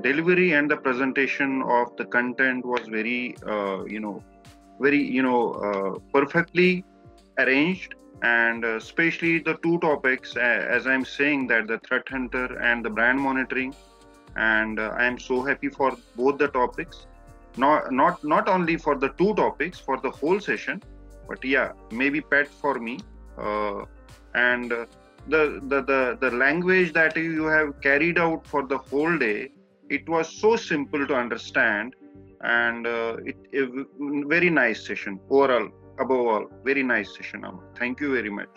delivery and the presentation of the content was very, perfectly arranged. And especially the two topics, as I'm saying, that the threat hunter and the brand monitoring. And I am so happy for both the topics, not only for the two topics for the whole session, but yeah, maybe pet for me. And the language that you have carried out for the whole day, it was so simple to understand. And it very nice session overall. Above all, very nice session, Amar. Thank you very much.